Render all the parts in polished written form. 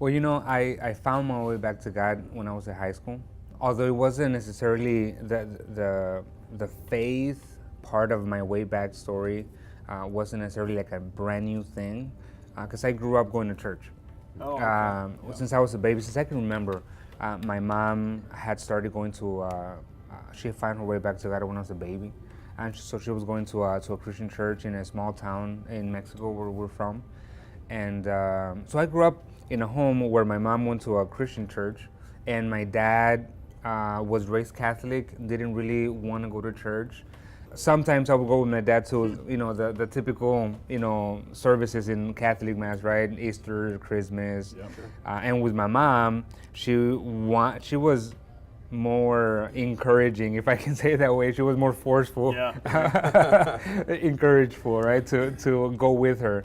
Well, I found my way back to God when I was in high school. Although it wasn't necessarily the faith part of my way back story, wasn't necessarily like a brand new thing, because I grew up going to church. Oh, okay. Since I was a baby, since I can remember, my mom had started going to. She found her way back to God when I was a baby, and so she was going to a Christian church in a small town in Mexico where we're from, and so I grew up in a home where my mom went to a Christian church, and my dad was raised Catholic, didn't really want to go to church. Sometimes I would go with my dad to, the typical, services in Catholic Mass, right? Easter, Christmas. Yeah, sure. And with my mom, she was more encouraging, if I can say it that way. She was more forceful, Yeah. encourageful, right? To go with her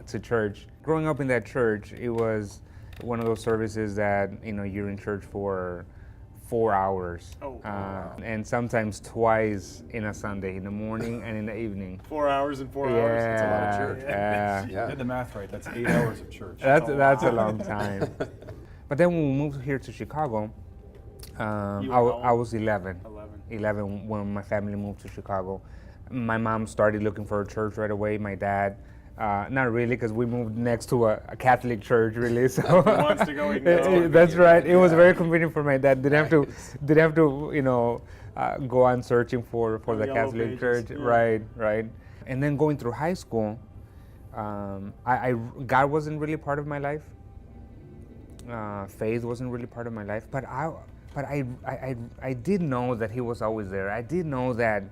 to church. Growing up in that church, it was one of those services that, you're in church for 4 hours. Oh. And sometimes twice in a Sunday, in the morning and in the evening. 4 hours and 4 hours. That's a lot of church. Yeah. You did the math right. That's 8 hours of church. That's a long time. But then when we moved here to Chicago, I was 11. 11 when my family moved to Chicago. My mom started looking for a church right away. My dad, not really, because we moved next to a Catholic church, really. So He wants to go, he can go. that's right. It was very convenient for my dad. Didn't have to, go on searching for the Yellow Catholic Pages, church. yeah. Right. And then going through high school, God wasn't really part of my life. Faith wasn't really part of my life, but I did know that He was always there. I did know that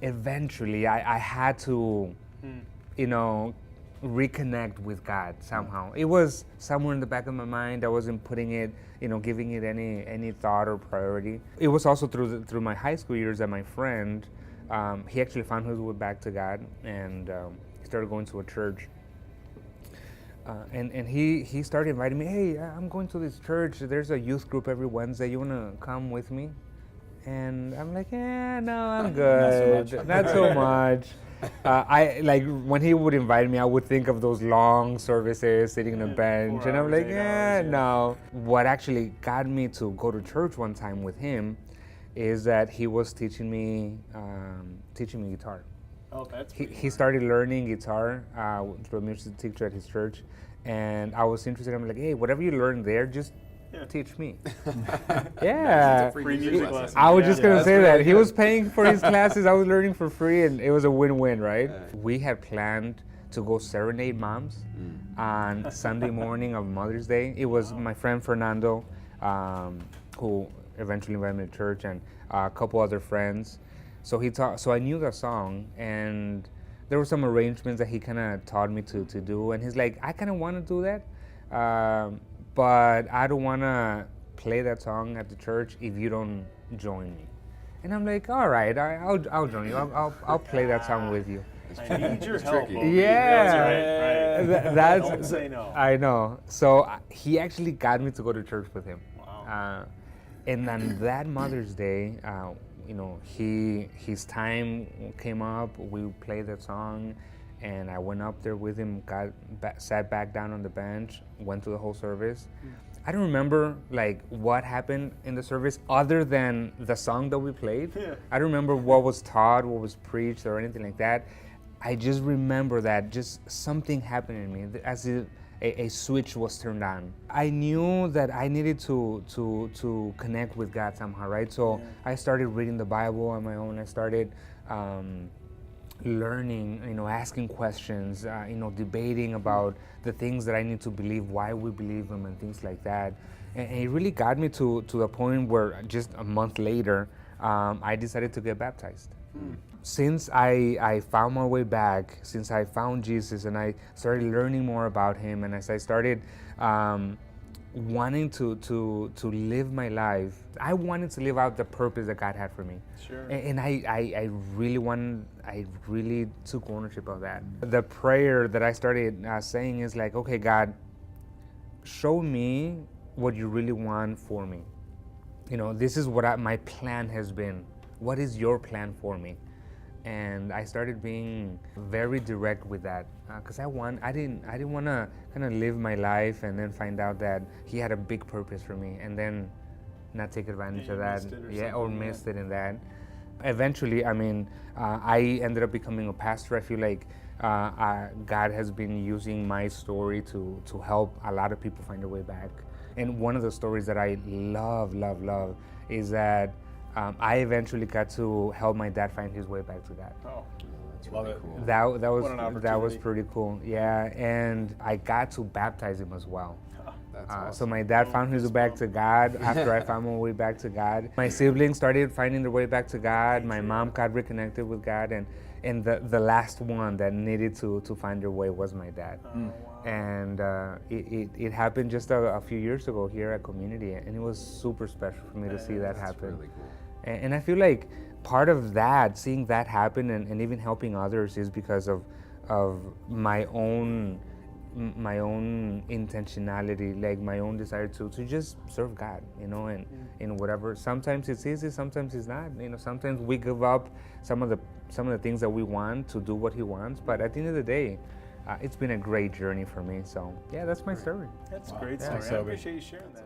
eventually I had to, reconnect with God somehow. It was somewhere in the back of my mind. I wasn't putting it, giving it any thought or priority. It was also through my high school years that my friend, he actually found his way back to God, and he started going to a church. And he started inviting me, hey, I'm going to this church. There's a youth group every Wednesday. You want to come with me? And I'm like, no, I'm good. Not so much. I like when he would invite me, I would think of those long services, sitting on a bench, 4 and I'm hours, like, 8 hours, yeah. no. What actually got me to go to church one time with him is that he was teaching me guitar. Oh, that's He started learning guitar through a music teacher at his church, and I was interested. I'm like, hey, whatever you learn there, just teach me. Yeah. free music lesson. I was just gonna That's say really that he good. was paying for his classes. I was learning for free, and it was a win-win, right? We had planned to go serenade moms on Sunday morning of Mother's Day. It was my friend Fernando, who eventually invited me to church, and a couple other friends. So So I knew the song, and there were some arrangements that he kind of taught me to do. And he's like, I kind of want to do that, but I don't want to play that song at the church if you don't join me. And I'm like, all right, I'll join you. I'll play that song with you. I need your help. Yeah. Obi. That's right. That's Don't say no. I know. So he actually got me to go to church with him. Wow. And then that Mother's Day, his time came up. We played that song, and I went up there with him. Sat back down on the bench. Went through the whole service. I don't remember like what happened in the service other than the song that we played. Yeah. I don't remember what was taught, what was preached, or anything like that. I just remember that just something happened in me, as if a switch was turned on. I knew that I needed to connect with God somehow, right? So I started reading the Bible on my own. I started learning, asking questions, debating about the things that I need to believe, why we believe them, and things like that. And it really got me to the point where just a month later, I decided to get baptized. Since I found my way back, since I found Jesus and I started learning more about Him, and as I started wanting to live my life, I wanted to live out the purpose that God had for me. Sure. And I really took ownership of that. The prayer that I started saying is like, okay, God, show me what you really want for me. This is what my plan has been. What is your plan for me? and I started being very direct with that because I didn't want to kind of live my life and then find out that he had a big purpose for me and then not take advantage Yeah, of you that, missed it or yeah, or something, yeah. missed it in that. Eventually, I mean, I ended up becoming a pastor. I feel like God has been using my story to help a lot of people find their way back. And one of the stories that I love is that I eventually got to help my dad find his way back to God. Oh, That's really cool. That What an that was opportunity. pretty cool. Yeah, and I got to baptize him as well. That's So awesome. my dad found his way back to God after I found my way back to God. My siblings started finding their way back to God. My mom got reconnected with God, and the last one that needed to find their way was my dad. wow. And it happened just a few years ago here at Community, and it was super special for me to see that That's happen. really cool. And I feel like part of that, seeing that happen and even helping others, is because of my own intentionality, like my own desire to just serve God, you know, and in whatever. Sometimes it's easy, sometimes it's not. You know, sometimes we give up some of the things that we want to do what He wants. But at the end of the day, it's been a great journey for me. So yeah, that's my story. That's a great Yeah. story. Thanks, I Obi. appreciate you sharing that.